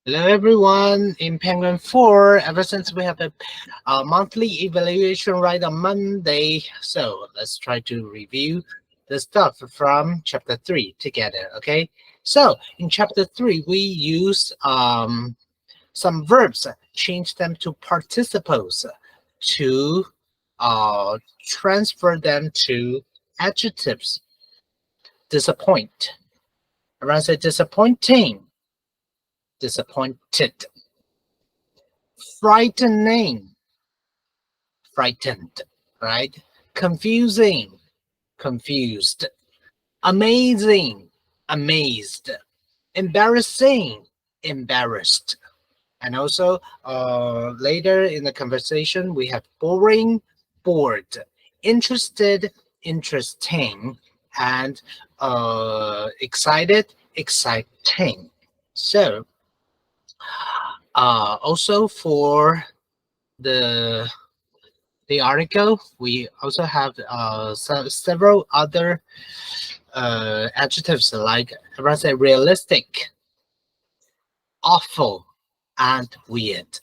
Hello everyone, in Penguin 4, ever since we have a monthly evaluation right on Monday, so let's try to review the stuff from chapter 3 together, okay? So in chapter 3, we use some verbs, change them to participles to transfer them to adjectives. Disappoint. Around say disappointing, disappointed. Frightening, frightened, right? Confusing, confused. Amazing, amazed. Embarrassing, embarrassed. And also, later in the conversation, we have boring, bored, interested, interesting, and excited, exciting. So, also for the article, we also have several other adjectives like I want to say realistic, awful, and weird.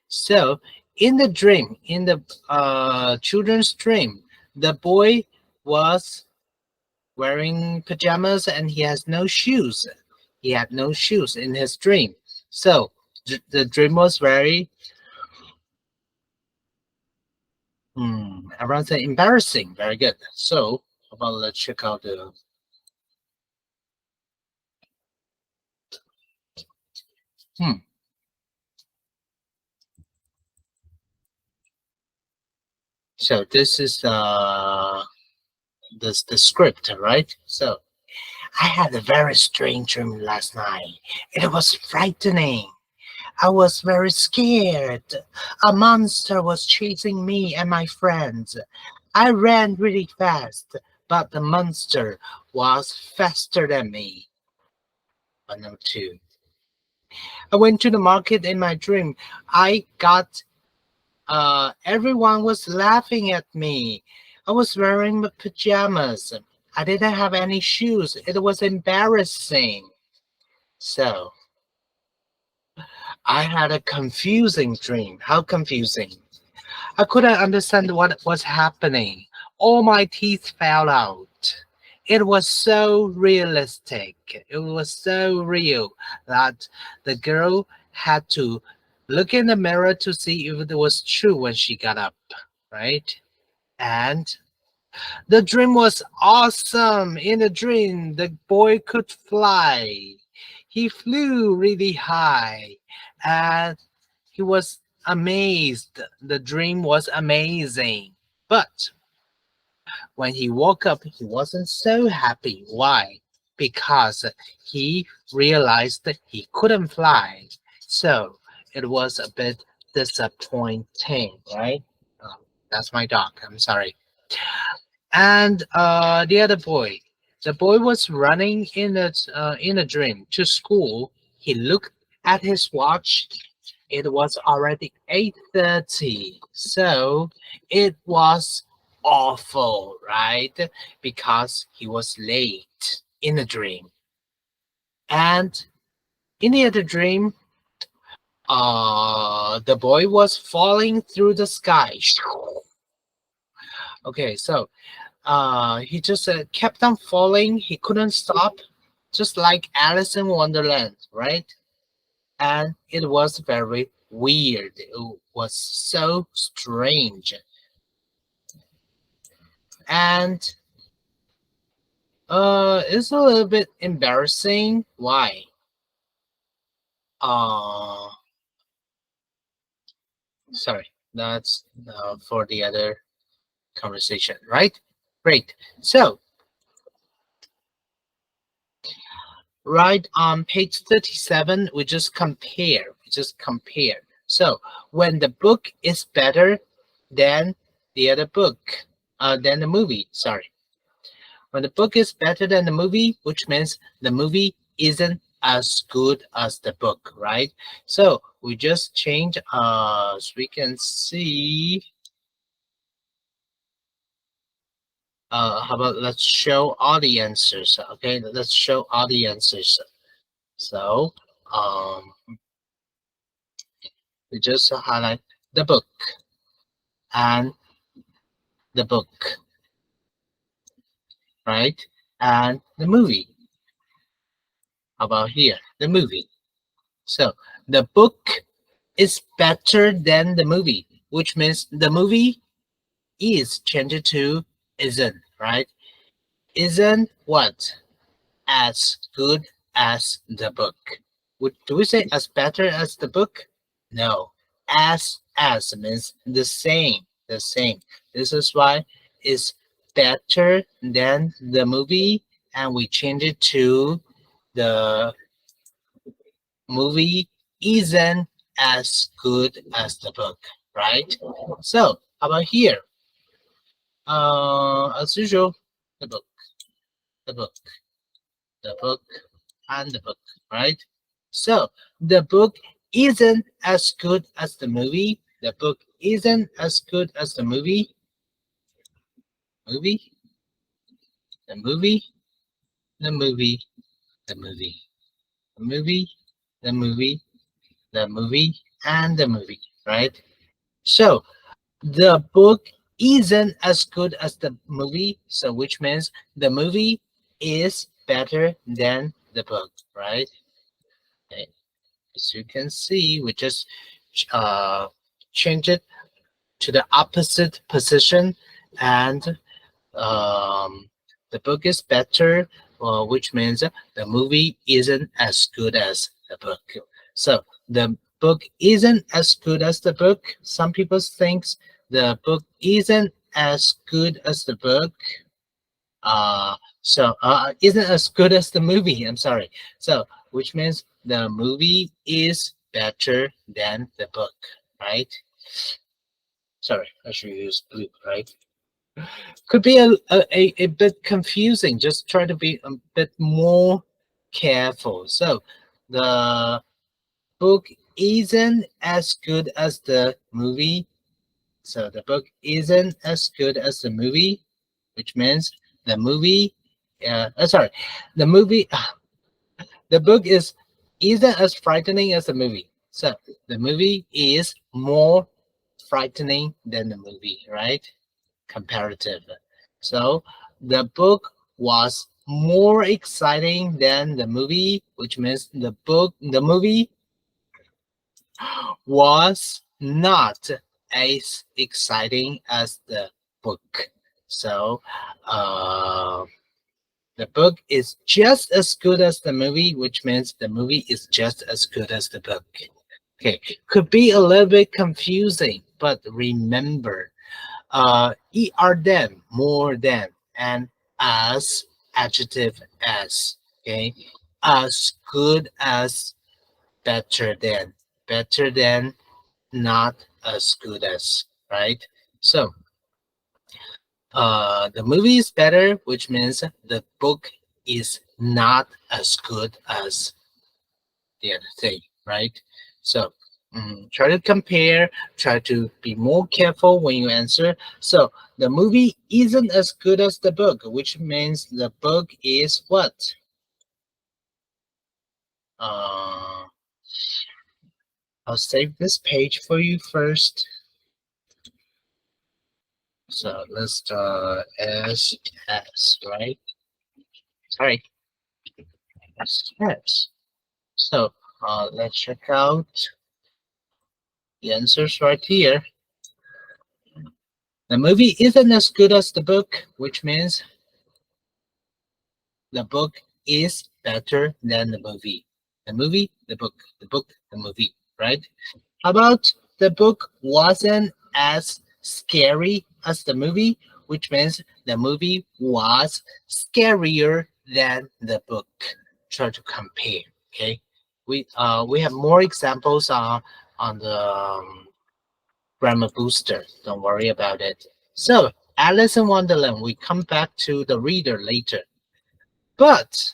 So in the dream, in the children's dream, the boy was wearing pajamas and he has no shoes. He had no shoes in his dream. So the dream was very I want to say embarrassing. Very good. So how about let's check out the hmm. So this is the script, right? So I had a very strange dream last night. It was frightening. I was very scared. A monster was chasing me and my friends. I ran really fast, but the monster was faster than me. Number two. I went to the market in my dream. I got everyone was laughing at me. I was wearing my pajamas. I didn't have any shoes. It was embarrassing. So I had a confusing dream. How confusing? I couldn't understand what was happening. All my teeth fell out. It was so realistic. It was so real that the girl had to look in the mirror to see if it was true when she got up, right? And the dream was awesome. In the dream, the boy could fly. He flew really high and he was amazed. The dream was amazing. But when he woke up, he wasn't so happy. Why? Because he realized that he couldn't fly. So it was a bit disappointing, right? Oh, that's my dog. I'm sorry. And the other boy, the boy was running in a dream to school. He looked at his watch. It was already 8:30, so it was awful, right? Because he was late in a dream. And in the other dream, the boy was falling through the sky. Okay, so he just kept on falling. He couldn't stop, just like Alice in Wonderland, right? And it was very weird. It was so strange, and it's a little bit embarrassing. Why? Uh, Sorry, that's for the other conversation, right? Great. So right on page 37, we just compare. We just compare. So when the book is better than the other book, than the movie, sorry. When the book is better than the movie, which means the movie isn't as good as the book, right? So we just change, so we can see, how about let's show all the answers, okay? Let's show all the answers. So, um, we just highlight the book and the book, right? And the movie. How about here? The movie. So the book is better than the movie, which means the movie is changed to isn't, right? Isn't what? As good as the book. Do we say as better as the book? No. As means the same. The same. This is why it's better than the movie, and we change it to the movie isn't as good as the book, right? So how about here? As usual, the book, the book, the book, and the book, right? So the book isn't as good as the movie. The book isn't as good as the movie. Movie, the movie, the movie, the movie, the movie, the movie, the movie, and the movie, right? So the book isn't as good as the movie, so which means the movie is better than the book, right? Okay. As you can see, we just uh, change it to the opposite position, and the book is better, which means the movie isn't as good as the book. So the book isn't as good as the book. Some people think the book isn't as good as the book. Isn't as good as the movie. I'm sorry. So which means the movie is better than the book, right? Sorry, I should use blue, right? Could be a bit confusing. Just try to be a bit more careful. So the book isn't as good as the movie. So the book isn't as good as the movie, which means the movie, sorry, the movie, the book isn't as frightening as the movie. So the movie is more frightening than the movie, right? Comparative. So the book was more exciting than the movie, which means the movie was not as exciting as the book. So the book is just as good as the movie, which means the movie is just as good as the book. Okay, could be a little bit confusing, but remember, than, more than, and as, adjective as, okay, as good as, better than, not as good as, right? So the movie is better, which means the book is not as good as the other thing, right? So try to compare, try to be more careful when you answer. So the movie isn't as good as the book, which means the book is what? Uh, I'll save this page for you first. So let's start S, right? Sorry, S. So let's check out the answers right here. The movie isn't as good as the book, which means the book is better than the movie. The movie, the book, the book, the movie, right? How about the book wasn't as scary as the movie, which means the movie was scarier than the book. Try to compare, okay? We have more examples on the grammar booster. Don't worry about it. So Alice in Wonderland, we come back to the reader later. But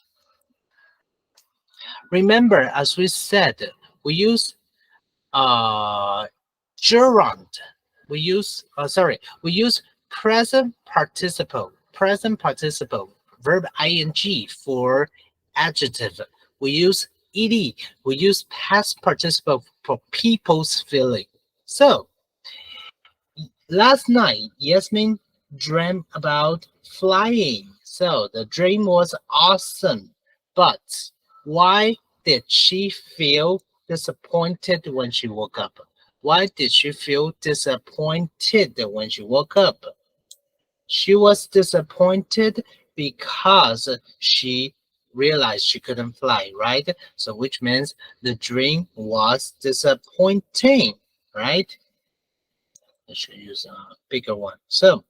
remember, as we said, we use gerund. We use present participle, verb ing for adjective. We use ed. We use past participle for people's feeling. So last night, Yasmin dreamt about flying. So the dream was awesome. But why did she feel disappointed when she woke up? Why did she feel disappointed when she woke up? She was disappointed because she realized she couldn't fly, right? So which means the dream was disappointing, right? I should use a bigger one. So,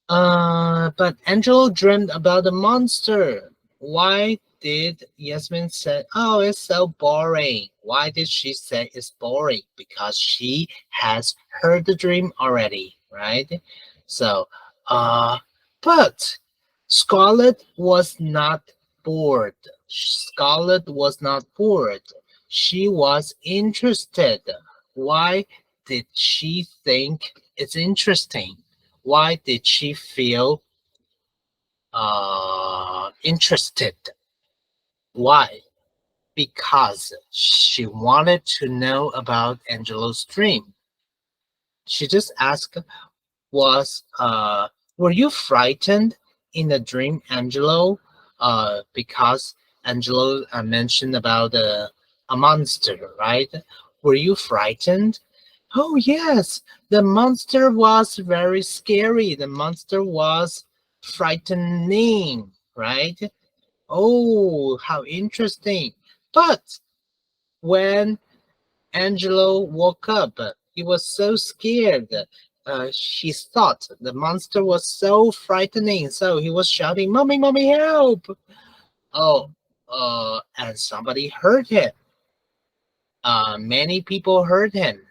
but Angelo dreamed about the monster. Why did Yasmin say, "Oh, it's so boring"? Why did she say it's boring? Because she has heard the dream already, right? So, uh, but Scarlett was not bored. Scarlett was not bored. She was interested. Why did she think it's interesting? Why did she feel interested? Why? Because she wanted to know about Angelo's dream. She just asked, was were you frightened in the dream, Angelo? Because Angelo mentioned about a monster, right? Were you frightened? Oh yes, the monster was very scary. The monster was frightening, right? Oh, how interesting. But when Angelo woke up, he was so scared. She thought the monster was so frightening, so he was shouting, "Mommy, mommy, help!" Oh, and somebody heard him. Many people heard him.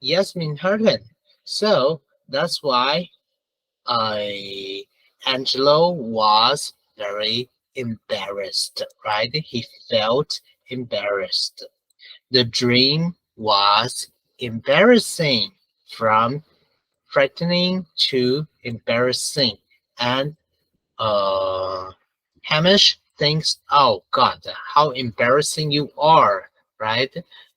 Yasmin heard him. So that's why Angelo was very embarrassed, right? He felt embarrassed. The dream was embarrassing, from frightening to embarrassing. And Hamish thinks, "Oh God, how embarrassing you are," right?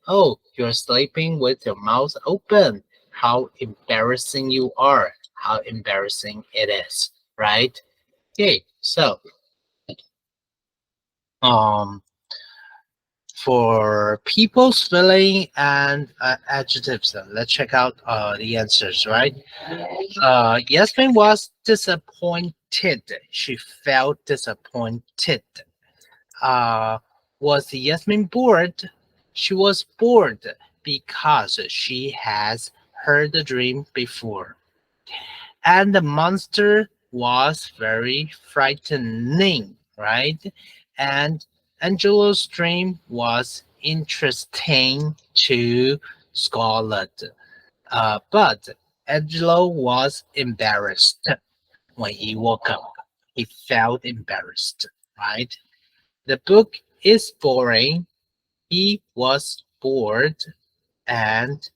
"Oh, you're sleeping with your mouth open. How embarrassing you are. How embarrassing it is," right? Okay, so um for people's feeling and adjectives, let's check out the answers, right? Yasmin was disappointed. She felt disappointed. Uh, was Yasmin bored? She was bored because she has heard the dream before. And the monster was very frightening, right? And Angelo's dream was interesting to Scarlett. But Angelo was embarrassed when he woke up. He felt embarrassed, right? The book is boring. He was bored, and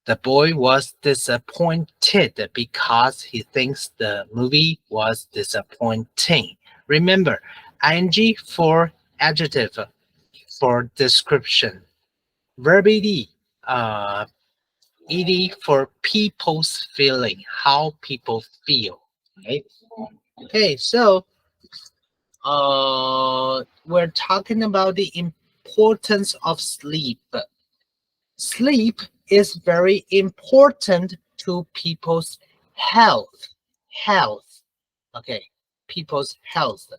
the boy was disappointed because he thinks the movie was disappointing. Remember, ing for adjective, for description. Verb ed, ed for people's feeling, how people feel. Right? Okay, so we're talking about the importance of sleep. Sleep is very important to people's health. Health. Okay, people's health.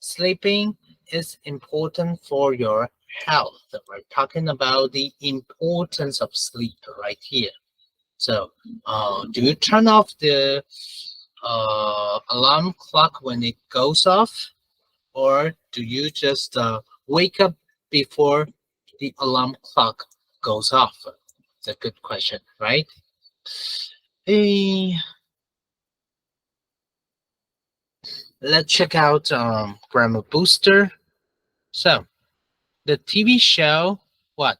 Sleeping is important for your health. We're talking about the importance of sleep right here. So, do you turn off the alarm clock when it goes off, or do you just wake up before the alarm clock goes off? It's a good question, right? Eh, let's check out Grammar Booster. So, the TV show, what?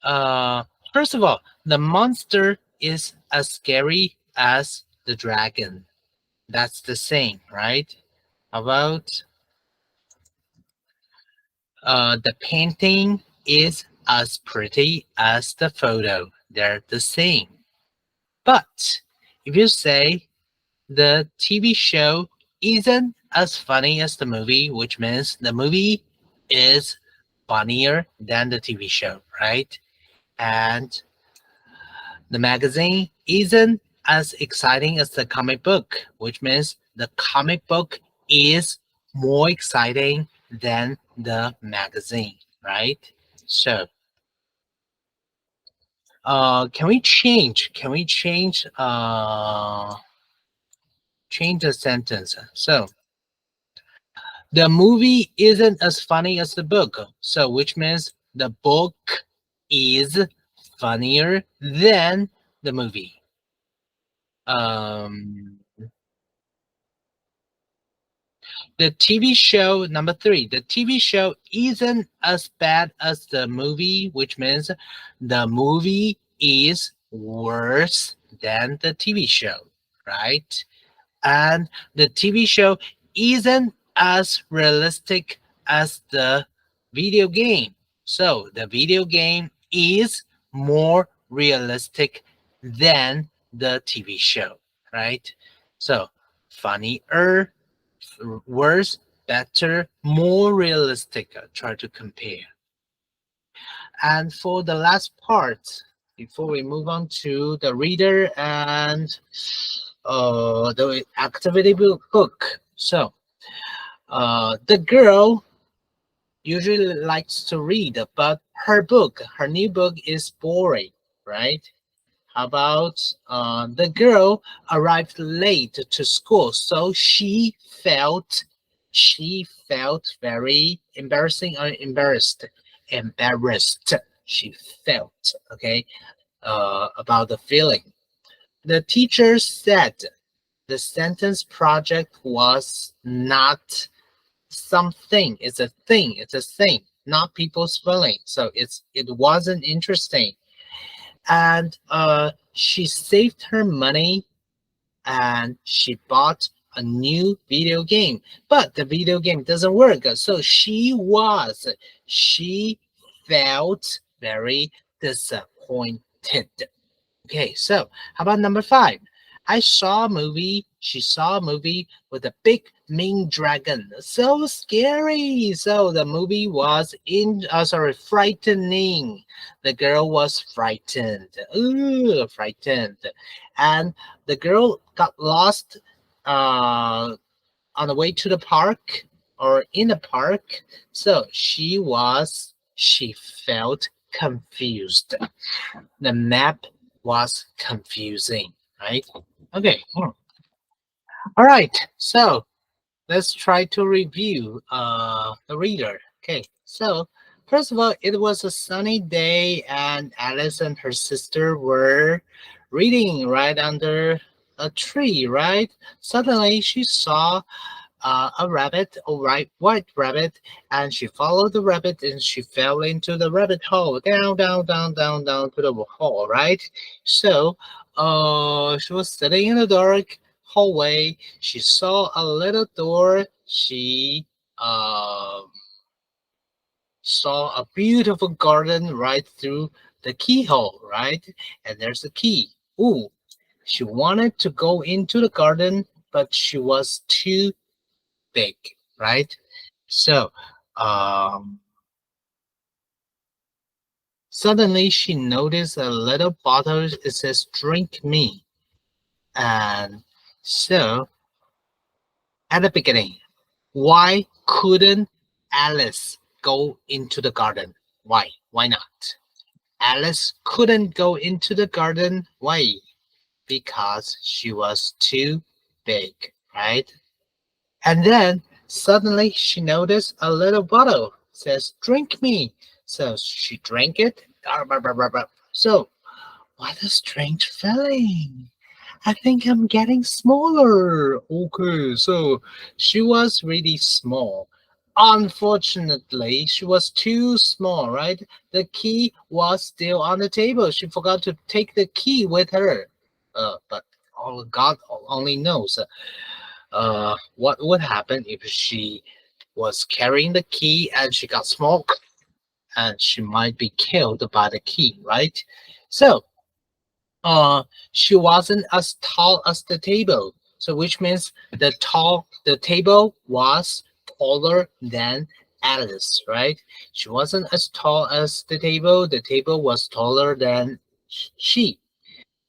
Uh, First of all, the monster is as scary as the dragon. That's the same, right? About the painting is as pretty as the photo. They're the same. But if you say the TV show isn't as funny as the movie, which means the movie is funnier than the TV show, right? And the magazine isn't as exciting as the comic book, which means the comic book is more exciting than the magazine, right? So, can we change? Can we change the sentence? So, the movie isn't as funny as the book. So, which means the book is funnier than the movie. Um, the TV show, number three, the TV show isn't as bad as the movie, which means the movie is worse than the TV show, right? And the TV show isn't as realistic as the video game. So the video game is more realistic than the TV show, right? So funnier, worse, better, more realistic. Try to compare. And for the last part, before we move on to the reader and the activity book. So, the girl usually likes to read, but her new book is boring, right? How about the girl arrived late to school, so she felt very embarrassing or embarrassed. She felt okay about the feeling. The teacher said the sentence project was not something. It's a thing. It's a thing, not people's feeling. So it wasn't interesting. And she saved her money and she bought a new video game. But the video game doesn't work. So she felt very disappointed. Okay, so how about number five? She saw a movie with a big mean dragon. So scary. So the movie was frightening. The girl was frightened. Ooh, frightened. And the girl got lost on the way to the park or in the park. So she felt confused. The map was confusing, right? Okay. All right. So let's try to review the reader. Okay. So first of all, it was a sunny day and Alice and her sister were reading right under a tree, right? Suddenly she saw a rabbit, white rabbit, and she followed the rabbit and she fell into the rabbit hole, down to the hole, right? So, she was sitting in the dark hallway. She saw a little door. She saw a beautiful garden right through the keyhole, right? And there's a key. Ooh, she wanted to go into the garden, but she was too big, right? So, um, suddenly she noticed a little bottle. It says "Drink me," and so at the beginning, why couldn't Alice go into the garden? Why? Why not? Alice couldn't go into the garden. Why? Because she was too big, right? And then suddenly she noticed a little bottle. It says, "Drink me." So she drank it. So, what a strange feeling. I think I'm getting smaller. Okay, so she was really small. Unfortunately, she was too small, right? The key was still on the table. She forgot to take the key with her. But God only knows. what would happen if she was carrying the key and she got smoked and she might be killed by the key, right? So she wasn't as tall as the table. So which means the table was taller than Alice, right? She wasn't as tall as the table. The table was taller than she.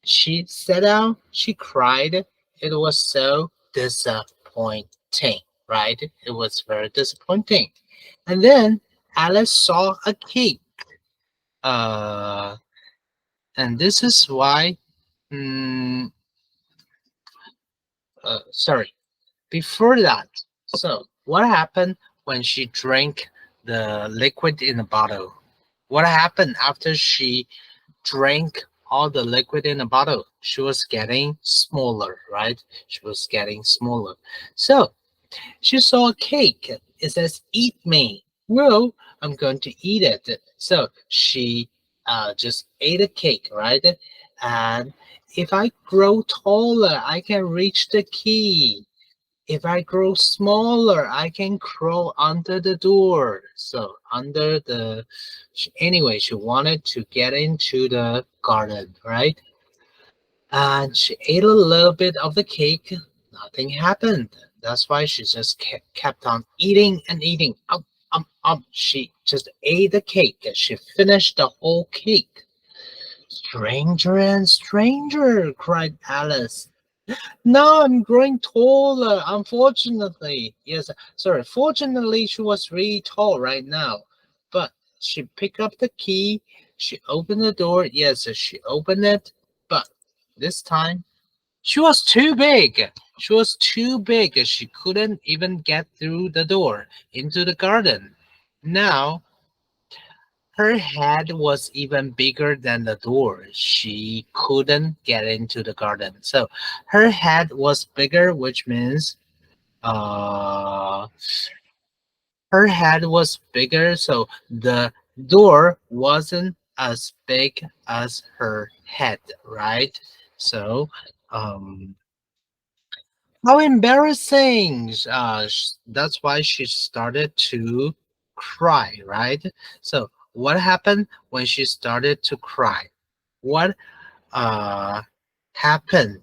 She sat down, she cried. It was so disappointing, right? It was very disappointing. And then Alice saw a cake. Uh, and this is why, mm, sorry, before that. So, what happened when she drank the liquid in the bottle? What happened after she drank all the liquid in the bottle? She was getting smaller, right? She was getting smaller. So, she saw a cake. It says, "Eat me." Well, I'm going to eat it. So she just ate a cake, right? And if I grow taller, I can reach the key. If I grow smaller, I can crawl under the door. So under the, anyway, she wanted to get into the garden, right? And she ate a little bit of the cake. Nothing happened. That's why she just kept on eating and eating. She just ate the cake. She finished the whole cake. Stranger and stranger, cried Alice. Now I'm growing taller, unfortunately. Yes, sorry. Fortunately, she was really tall right now. But she picked up the key. She opened the door. Yes, she opened it. But this time, she was too big. She was too big. She couldn't even get through the door into the garden. Now, her head was even bigger than the door. She couldn't get into the garden. So her head was bigger, which means uh her head was bigger, so the door wasn't as big as her head, right? So um how embarrassing. That's why she started to cry, right? So what happened when she started to cry? What uh happened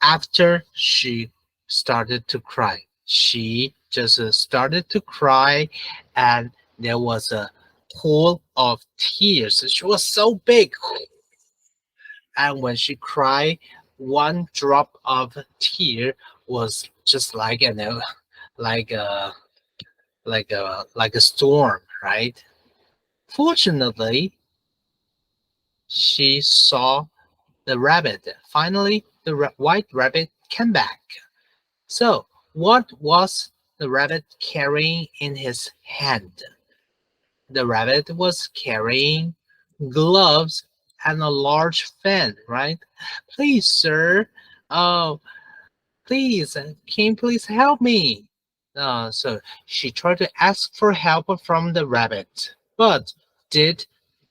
after she started to cry? She just started to cry, and there was a pool of tears. She was so big, and when she cried, one drop of tear was just like, you know, like a like a storm, right? Fortunately, she saw the rabbit. Finally, the white rabbit came back. So what was the rabbit carrying in his hand? The rabbit was carrying gloves and a large fan, right? Please, sir, uh, please, can you please help me? So she tried to ask for help from the rabbit, but did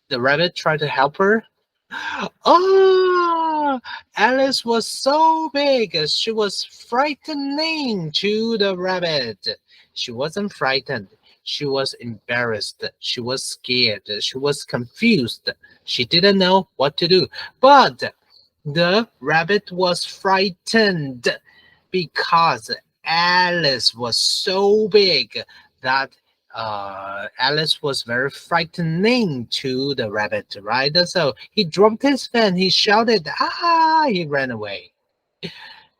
the rabbit try to help her? Oh, Alice was so big, she was frightening to the rabbit. She wasn't frightened. She was embarrassed. She was scared. She was confused. She didn't know what to do. But the rabbit was frightened because Alice was so big that Alice was very frightening to the rabbit, right? So he dropped his fan, he shouted, ah, he ran away.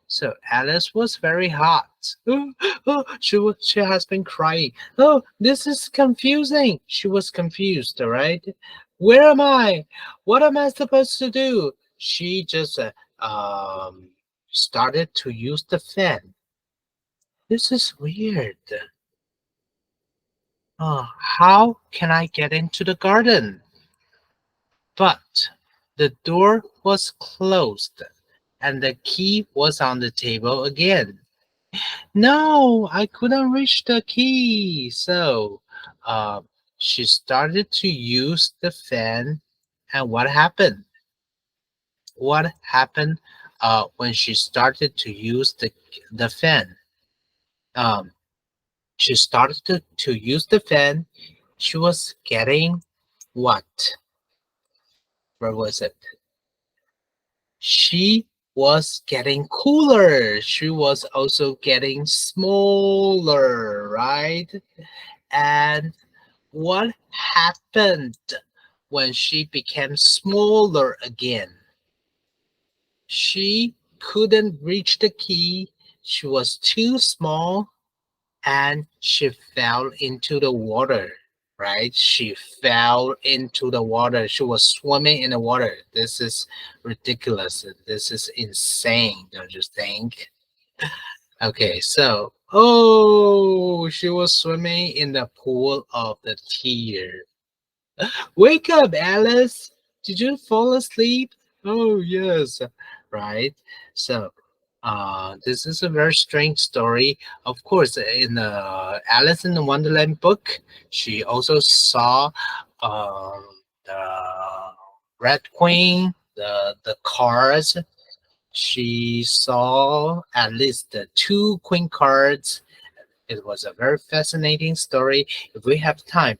So Alice was very hot. She has been crying. Oh, this is confusing. She was confused, right? Where am I? What am I supposed to do? She just started to use the fan. This is weird. How can I get into the garden? But the door was closed and the key was on the table again. No, I couldn't reach the key. So uh, she started to use the fan. And what happened? What happened when she started to use the fan. She started to use the fan. She was getting what? Where was it? She was getting cooler. She was also getting smaller, right? And what happened when she became smaller again? She couldn't reach the key. She was too small and she fell into the water, right? She fell into the water. She was swimming in the water. This is ridiculous. This is insane, don't you think? Okay, so, oh, she was swimming in the pool of the tear. Wake up, Alice. Did you fall asleep? Oh, yes. Right. So, this is a very strange story. Of course, in the Alice in the Wonderland book, she also saw the Red Queen, the cars. She saw at least the two queen cards. It was a very fascinating story. If we have time,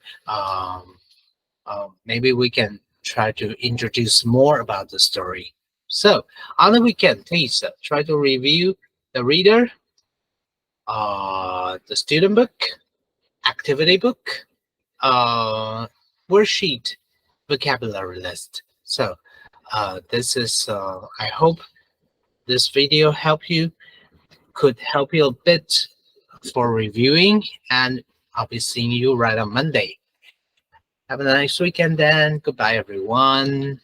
maybe we can try to introduce more about the story. So, on the weekend, please try to review the reader, the student book, activity book, uh, worksheet, vocabulary list. So, this is, I hope this video could help you a bit for reviewing, and I'll be seeing you right on Monday. Have a nice weekend then. Goodbye, everyone.